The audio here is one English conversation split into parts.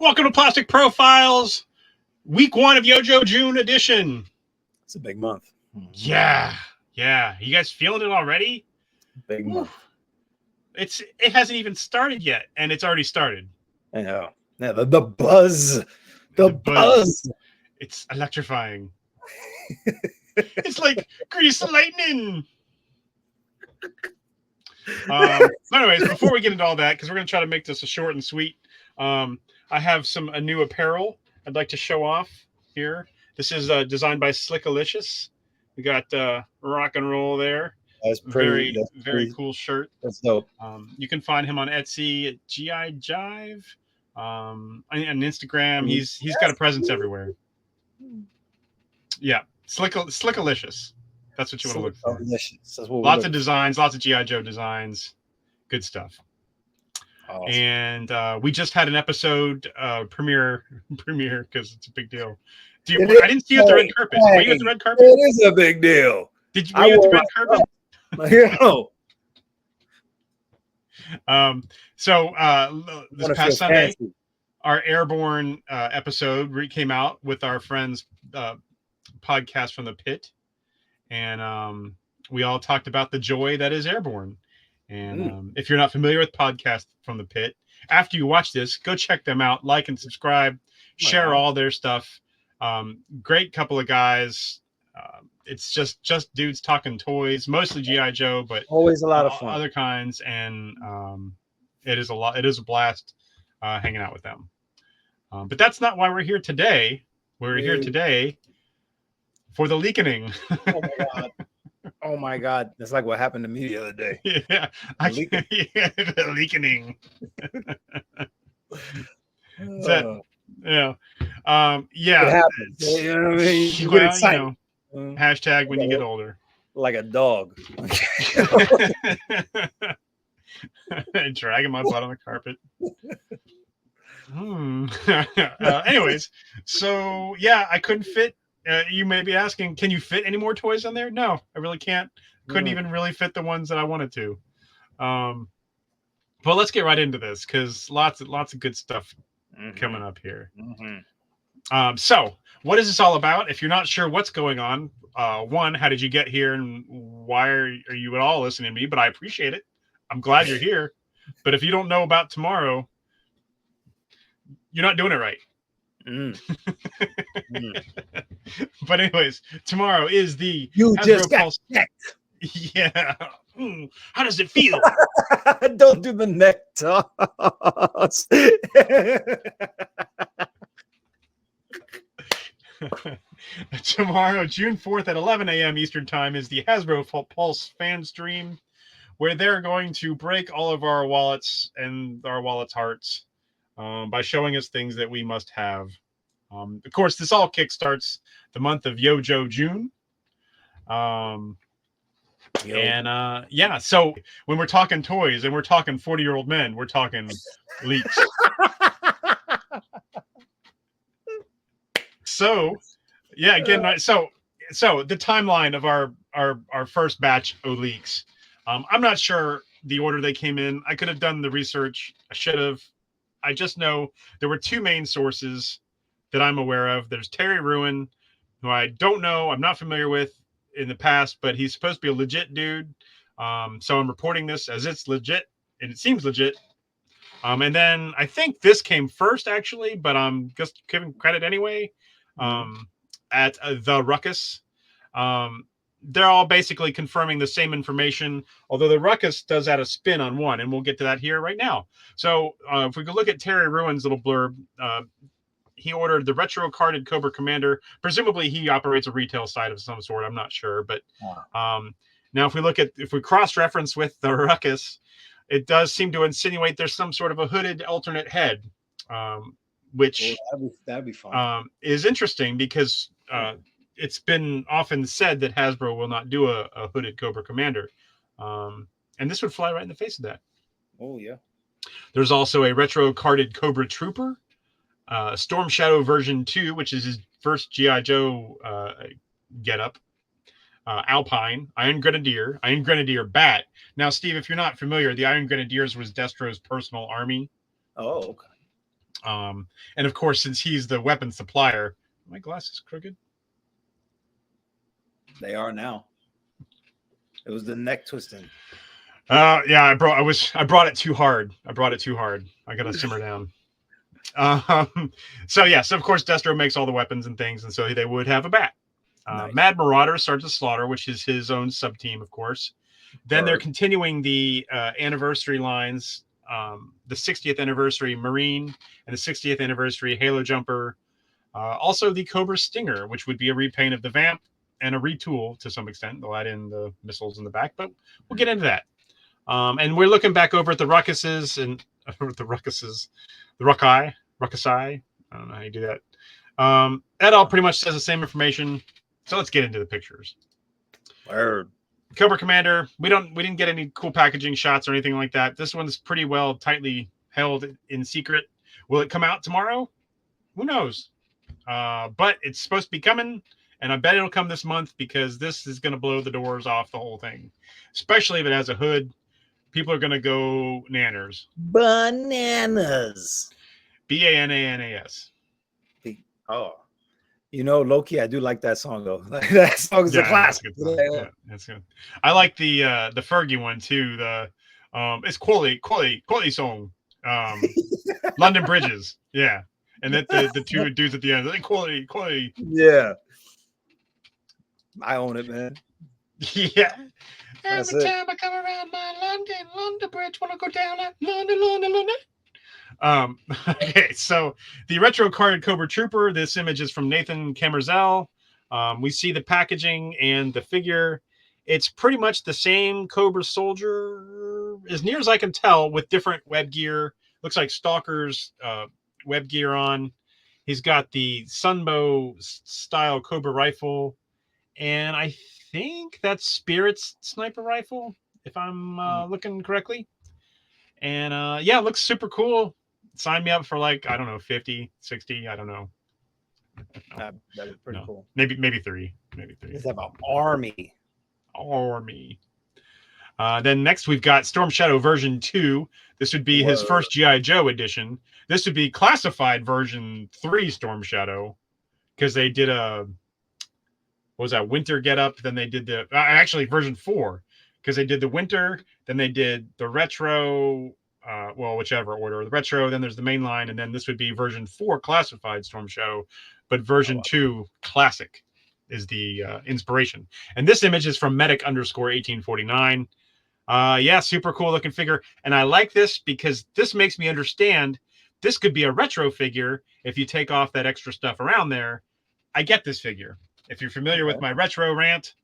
Welcome to Plastic Profiles, week 1 of Yojo June edition. It's a big month. Yeah. You guys feeling it already? Big month. It hasn't even started yet, and it's already started. I know. Yeah, the buzz. The buzz. It's electrifying. It's like grease lightning. Anyways, before we get into all that, because we're going to try to make this a short and sweet, I have a new apparel I'd like to show off here. This is designed by Slickalicious. We got rock and roll there. That's pretty. Very cool shirt. That's dope. You can find him on Etsy at GI Jive, and Instagram. He's got a presence everywhere. Yeah, Slickalicious. That's what you want to look for. Lots of designs, lots of GI Joe designs. Good stuff. Awesome. And we just had an episode premiere because it's a big deal. I didn't see you at the red carpet. Were you at the red carpet? It is a big deal. Were you at the red carpet? This past Sunday, our Airborne episode came out with our friends podcast from the pit, and we all talked about the joy that is Airborne. And if you're not familiar with podcast from the pit, after you watch this, go check them out, like and subscribe, share all their stuff. Great couple of guys. It's just dudes talking toys, mostly GI Joe, but always a lot of fun, other kinds, and it is a blast hanging out with them. But that's not why we're here today. We're here today for the leakening. Oh my god. Oh my god. That's like what happened to me the other day. Yeah. The leakening. Yeah. It happens. You know what I mean? You get excited. Hashtag when you get older. Like a dog. Dragging my butt on the carpet. Anyways, so yeah, I couldn't fit. You may be asking, can you fit any more toys on there? No, I really can't. Couldn't even really fit the ones that I wanted to. But let's get right into this because lots of good stuff coming up here. So what is this all about? If you're not sure what's going on, one, how did you get here, and why are you at all listening to me? But I appreciate it. I'm glad you're here. But if you don't know about tomorrow, you're not doing it right. But anyways, tomorrow is the You Hasbro just got Pulse. Yeah. How does it feel? Don't do the neck toss. Tomorrow, June 4th at 11 a.m. Eastern Time is the Hasbro Pulse fan stream, where they're going to break all of our wallets and our wallets' hearts by showing us things that we must have. Of course, this all kickstarts the month of Yojo June. So when we're talking toys and we're talking 40-year-old men, we're talking leaks. So the timeline of our first batch of leaks. I'm not sure the order they came in. I could have done the research. I should have. I just know there were two main sources that I'm aware of. There's Terry Ruin, who I don't know, I'm not familiar with in the past, but he's supposed to be a legit dude. So I'm reporting this as it's legit, and it seems legit. And then I think this came first, actually, but I'm just giving credit anyway. At the Ruckus. They're all basically confirming the same information, although the Ruckus does add a spin on one, and we'll get to that here right now. So if we could look at Terry Ruin's little blurb, he ordered the retro carded Cobra Commander. Presumably he operates a retail site of some sort. I'm not sure. But now if we cross-reference with the Ruckus, it does seem to insinuate there's some sort of a hooded alternate head, which that'd be fun. is interesting because it's been often said that Hasbro will not do a hooded Cobra Commander. And this would fly right in the face of that. Oh, yeah. There's also a retro carded Cobra Trooper, Storm Shadow version 2, which is his first G.I. Joe getup. Alpine, Iron Grenadier Bat. Now, Steve, if you're not familiar, the Iron Grenadiers was Destro's personal army. Oh, okay. And of course, since he's the weapon supplier, my glasses crooked. They are now. It was the neck twisting. Yeah, I brought it too hard. I gotta simmer down. So of course, Destro makes all the weapons and things, and so they would have a bat. Nice. Mad Marauder, Sergeant Slaughter, which is his own sub team, of course. Then they're continuing the anniversary lines, the 60th anniversary Marine and the 60th anniversary Halo Jumper. Also the Cobra Stinger, which would be a repaint of the Vamp and a retool to some extent. They'll add in the missiles in the back, but we'll get into that. And we're looking back over at the Ruckuses and the Ruckusai. I don't know how you do that. That all pretty much says the same information. So let's get into the pictures. Word. Cobra Commander. We didn't get any cool packaging shots or anything like that. This one's pretty well tightly held in secret. Will it come out tomorrow? Who knows? But it's supposed to be coming, and I bet it'll come this month because this is going to blow the doors off the whole thing. Especially if it has a hood. People are going to go nanners. Bananas. Bananas. Oh. You know, low-key, I do like that song though. That song's a classic. That's good. I like the Fergie one too. The it's quality song. London Bridges. Yeah. And that the two dudes at the end, like quality. Yeah. I own it, man. Yeah. Every time I come around my London Bridge, wanna go down at London. Okay, so the retro carded Cobra Trooper. This image is from Nathan Camerzel. We see the packaging and the figure. It's pretty much the same Cobra soldier, as near as I can tell, with different web gear. Looks like Stalker's web gear on. He's got the Sunbow style Cobra rifle, and I think that's Spirit's sniper rifle, if I'm looking correctly. And it looks super cool. Sign me up for like, I don't know, 50, 60, I don't know. That is pretty cool. Maybe 3. It's about army. Then next we've got Storm Shadow version 2. This would be his first G.I. Joe edition. This would be classified version 3 Storm Shadow, because they did winter getup. Then they did the actually version 4, because they did the winter, then they did the retro, whichever order, the retro, then there's the main line, and then this would be version 4 classified Storm Shadow, but version 2 classic is the inspiration. And this image is from medic _1849. Super cool looking figure. And I like this because this makes me understand this could be a retro figure if you take off that extra stuff around there. I get this figure. If you're familiar with my retro rant,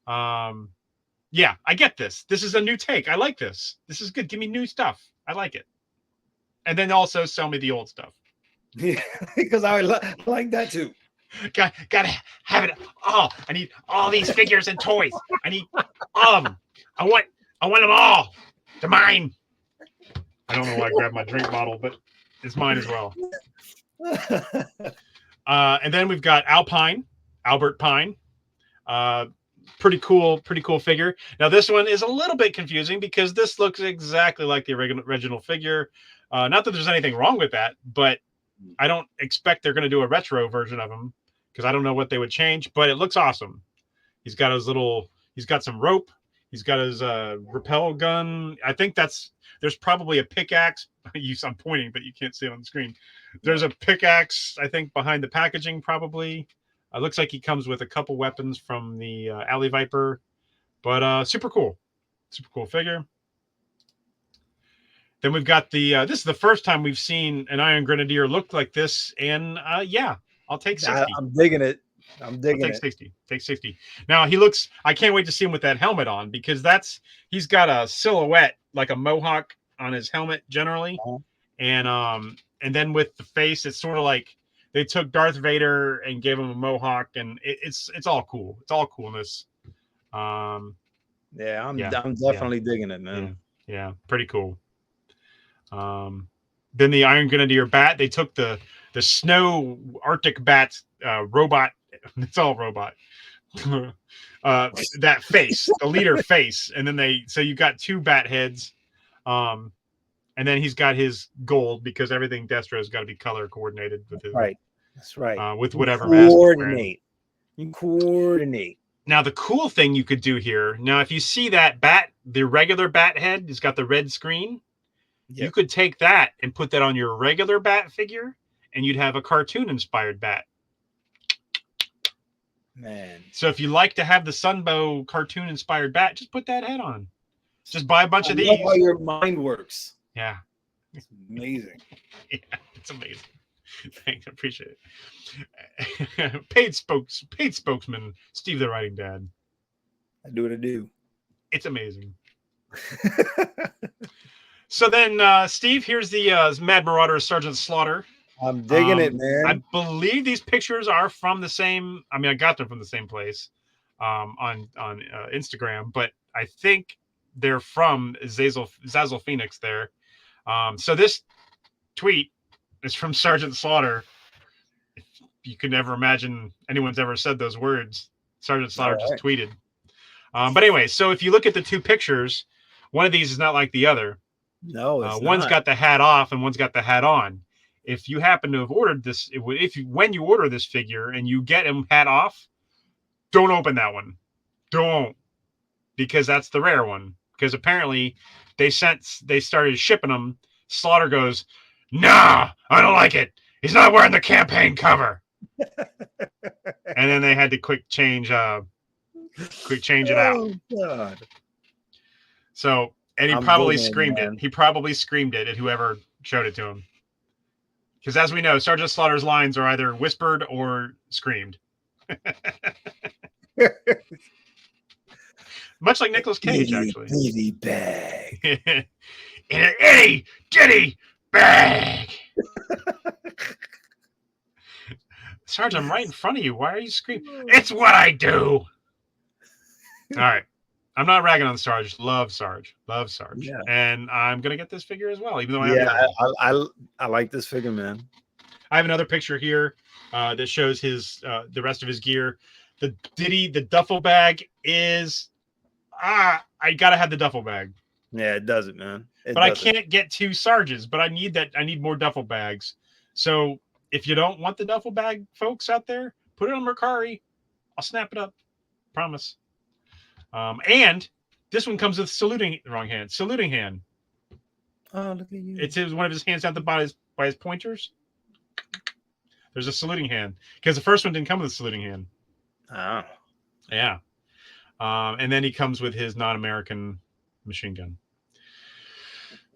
I get this. This is a new take. I like this. This is good. Give me new stuff. I like it. And then also sell me the old stuff. Yeah, because I like that too. Gotta have it all. I need all these figures and toys. I need all of them. I want them all. They're mine. I don't know why I grabbed my drink bottle, but it's mine as well. And then we've got Albert Pine. Pretty cool figure. Now this one is a little bit confusing because this looks exactly like the original figure. Not that there's anything wrong with that, but I don't expect they're going to do a retro version of him because I don't know what they would change, but it looks awesome. He's got some rope. He's got his rappel gun. I think there's probably a pickaxe. I'm pointing, but you can't see it on the screen. There's a pickaxe, I think, behind the packaging probably. It looks like he comes with a couple weapons from the Alley Viper, but super cool figure. Then we've got this is the first time we've seen an Iron Grenadier look like this, and I'll take 60. I'm digging it. I'm digging take it. 60. Take 60. Now he looks. I can't wait to see him with that helmet on because he's got a silhouette like a mohawk on his helmet generally, and then with the face, it's sort of like they took Darth Vader and gave him a mohawk, and it's all cool. It's all coolness. Yeah, I'm definitely digging it, man. Yeah, pretty cool. Then the Iron Grenadier bat. They took the snow Arctic bat robot. It's all robot. That face, the leader face, and then so you got two bat heads, and then he's got his gold because everything Destro's got to be color coordinated with his That's right. with whatever mask he's wearing. You coordinate. Now the cool thing you could do here. Now if you see that bat, the regular bat head, it's got the red screen. Yep. You could take that and put that on your regular bat figure, and you'd have a cartoon inspired bat. Man. So if you like to have the Sunbow cartoon inspired bat, just put that head on. Just buy a bunch of these. I know how your mind works. Yeah. It's amazing. Yeah, it's amazing. Thanks, I appreciate it. paid spokesman, Steve the Writing Dad. I do what I do. It's amazing. So then, Steve, here's the Mad Marauder Sergeant Slaughter. I'm digging it, man. I believe these pictures are from the same. I mean, I got them from the same place on Instagram, but I think they're from Zazzle Phoenix there. So this tweet is from Sergeant Slaughter. You could never imagine anyone's ever said those words. Sergeant Slaughter just tweeted. But anyway, so if you look at the two pictures, one of these is not like the other. No, it's one's got the hat off and one's got the hat on. If you happen to have ordered this, when you order this figure and you get him hat off, don't open that one. Don't, because that's the rare one. Because apparently they started shipping them. Slaughter goes, "Nah, I don't like it. He's not wearing the campaign cover." And then they had to quick change it out. God. So, and he probably screamed it. He probably screamed it at whoever showed it to him. Because as we know, Sergeant Slaughter's lines are either whispered or screamed. Much like Nicolas Cage, actually. Itty bag. In an itty ditty bag. Sarge, I'm right in front of you. Why are you screaming? It's what I do. All right. I'm not ragging on Sarge. Love Sarge. Yeah. And I'm gonna get this figure as well, even though I like this figure, man. I have another picture here that shows his the rest of his gear. The duffel bag is I gotta have the duffel bag. Yeah, it does it, man. I can't get two Sarges, but I need more duffel bags. So if you don't want the duffel bag, folks out there, put it on Mercari. I'll snap it up. Promise. And this one comes with saluting hand. Oh, look at you. It's one of his hands out by his pointers. There's a saluting hand because the first one didn't come with a saluting hand. Oh. Yeah. And then he comes with his non-American machine gun.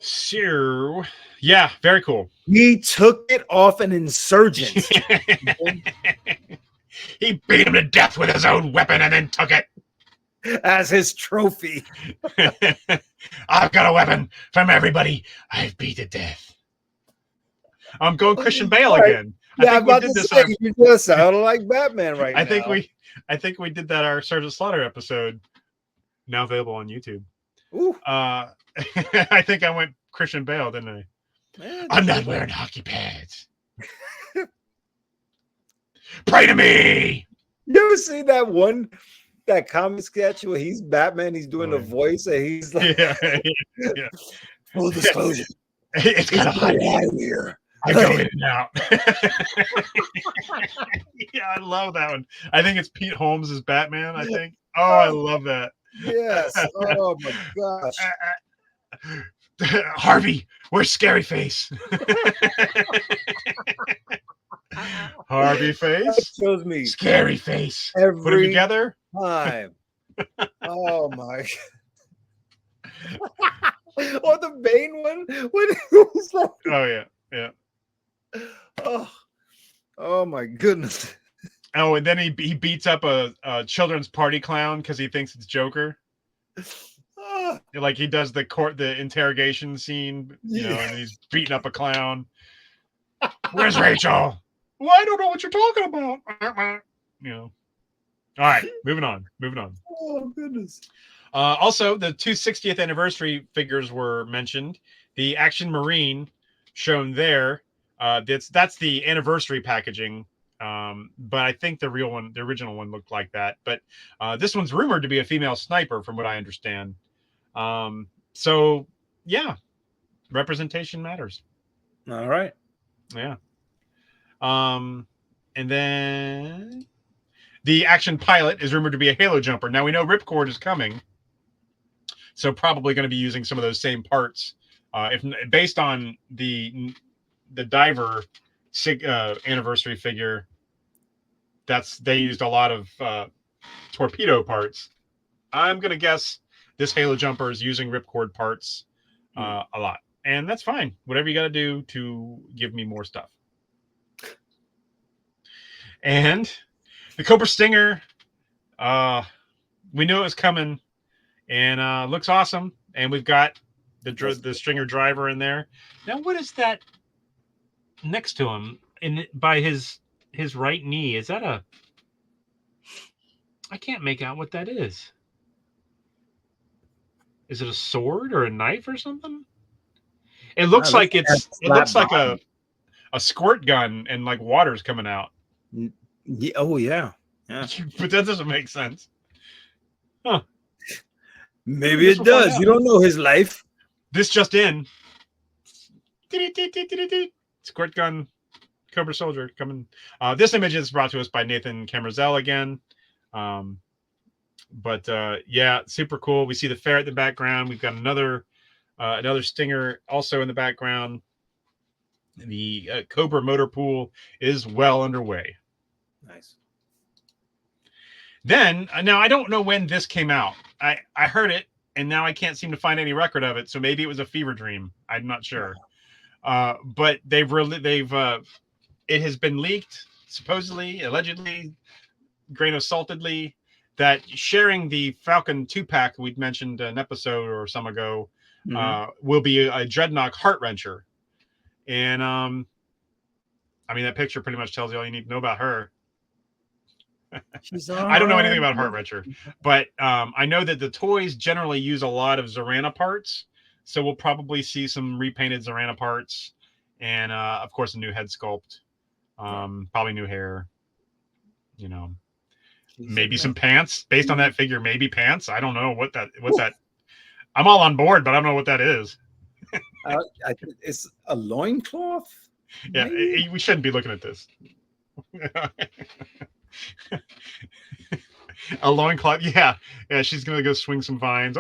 So, yeah, very cool. He took it off an insurgent. He beat him to death with his own weapon and then took it as his trophy. I've got a weapon from everybody I've beat to death. I'm going Christian Bale again. Yeah, I'm about to say, you just sound like Batman right now. I think we did that our Sergeant Slaughter episode, now available on YouTube. Ooh. I think I went Christian Bale, didn't I? Man, I'm not wearing hockey pads. Pray to me. You ever see that comic sketch where he's Batman, he's doing the voice, and he's like, yeah. Full disclosure. It's kind of hot here. I go in and out. Yeah, I love that one. I think it's Pete Holmes as Batman, I think. Oh, I love that. Yes. Oh my gosh. Harvey, where's Scary Face? Harvey Face. That shows me. Scary Face. Every Put them together. Time. Oh my. Or the Bane one. When it was like... Oh yeah. Oh my goodness. Oh, and then he beats up a children's party clown because he thinks it's Joker. Like he does the interrogation scene, and he's beating up a clown. Where's Rachel? Well, I don't know what you're talking about. All right, moving on. Oh goodness. Also, the 260th anniversary figures were mentioned. The Action Marine shown there. That's the anniversary packaging. But I think the original one looked like that. But this one's rumored to be a female sniper, from what I understand. So yeah, representation matters. All right. Yeah. And then the Action Pilot is rumored to be a Halo jumper. Now we know Ripcord is coming, so probably going to be using some of those same parts. If based on the Diver anniversary figure, they used a lot of torpedo parts. I'm going to guess this Halo jumper is using Ripcord parts a lot, and that's fine. Whatever you got to do to give me more stuff. And the Cobra Stinger, we knew it was coming, and looks awesome. And we've got the Stringer driver in there. Now, what is that next to him by his right knee? Is that a? I can't make out what that is. Is it a sword or a knife or something? It looks like it looks like a squirt gun and like water's coming out. Yeah, oh yeah. But that doesn't make sense. Huh. Maybe it does. You don't know his life. This just in. Squirt gun Cobra Soldier coming. This image is brought to us by Nathan Camerzell again. But yeah, super cool. We see the ferret in the background. We've got another Stinger also in the background. The Cobra motor pool is well underway. Nice. Then now I don't know when this came out. I heard it, and now I can't seem to find any record of it. So maybe it was a fever dream. I'm not sure. But it has been leaked, supposedly, allegedly, grain of saltedly, that sharing the Falcon 2-pack we'd mentioned an episode or some ago will be a Dreadnought Heart Wrencher. And I mean, that picture pretty much tells you all you need to know about her. I don't know anything about Heart Wrencher, but I know that the toys generally use a lot of Zorana parts, so we'll probably see some repainted Zorana parts, and of course a new head sculpt, probably new hair, maybe some pants based on that figure. Maybe pants. I don't know what that. I'm all on board, but I don't know what that is. It's a loincloth. Yeah, we shouldn't be looking at this. A loincloth. Yeah, she's gonna go swing some vines.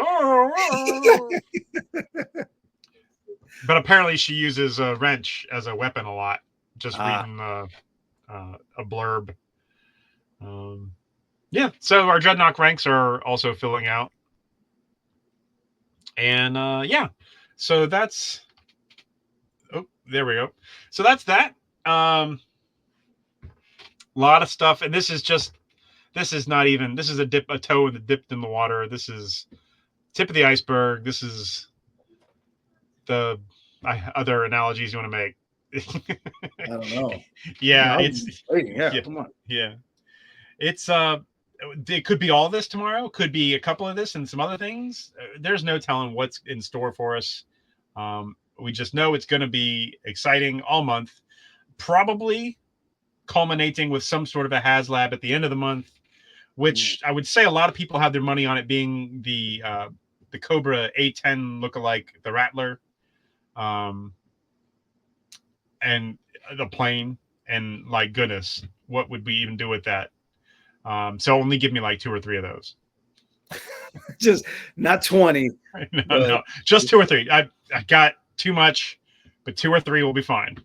But apparently she uses a wrench as a weapon a lot. Just reading a blurb. Yeah, so our Dreadnought ranks are also filling out. And yeah, so that's... Oh, there we go. So that's that. A lot of stuff. And this is not even... This is a toe dipped in the water. This is tip of the iceberg. This is the other analogies you want to make. I don't know. Yeah, no, yeah, come on. Yeah. It's it could be all this tomorrow, could be a couple of this and some other things. There's no telling what's in store for us. We just know it's going to be exciting all month, probably culminating with some sort of a HasLab at the end of the month, which I would say a lot of people have their money on it being the Cobra A10 lookalike, the Rattler, and the plane. And like, goodness, what would we even do with that? So only give me like 2 or 3 of those. Just not 20. No, just 2 or 3. I got too much, but 2 or 3 will be fine.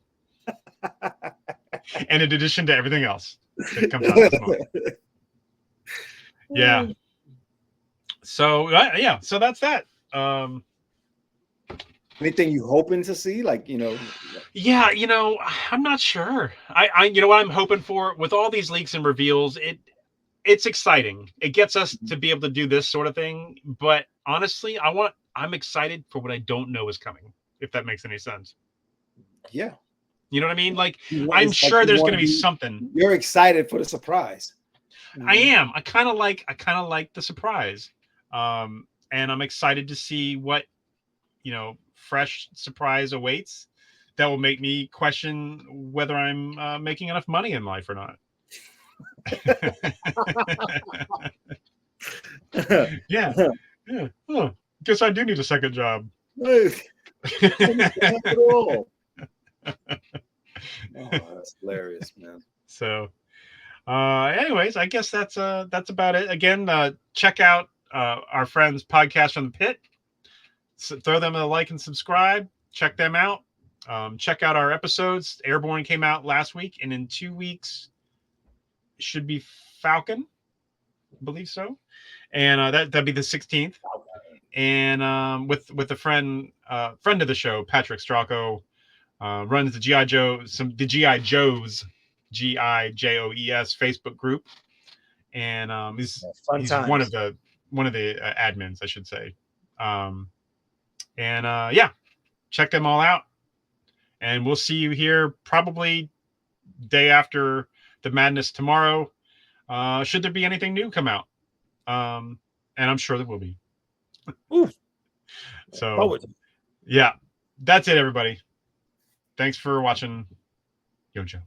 And in addition to everything else that comes out this month. Yeah. So yeah, so that's that. Anything you hoping to see? Like, you know. Yeah, I'm not sure. You know what I'm hoping for with all these leaks and reveals, it's exciting. It gets us to be able to do this sort of thing. But honestly, I'm excited for what I don't know is coming, if that makes any sense. Yeah. You know what I mean? Like, I'm It's like sure you there's want going to be something. You're excited for the surprise. I am. I kind of like the surprise. And I'm excited to see what, fresh surprise awaits that will make me question whether I'm making enough money in life or not. Yeah. Yeah. Huh. Guess I do need a second job. Oh, that's hilarious, man. So, anyways, I guess that's about it. Again, check out our friends Podcast from the Pit. So throw them a like and subscribe. Check them out. Check out our episodes. Airborne came out last week, and in 2 weeks should be Falcon, I believe so. And that'd be the 16th. And with a friend of the show, Patrick Stracco, runs the GI Joes GIJOES Facebook group, and he's one of the admins, I should say. Yeah, check them all out, and we'll see you here probably day after the madness tomorrow. Should there be anything new come out, and I'm sure there will be. Ooh. So, yeah, that's it, everybody. Thanks for watching. Yo, Joe.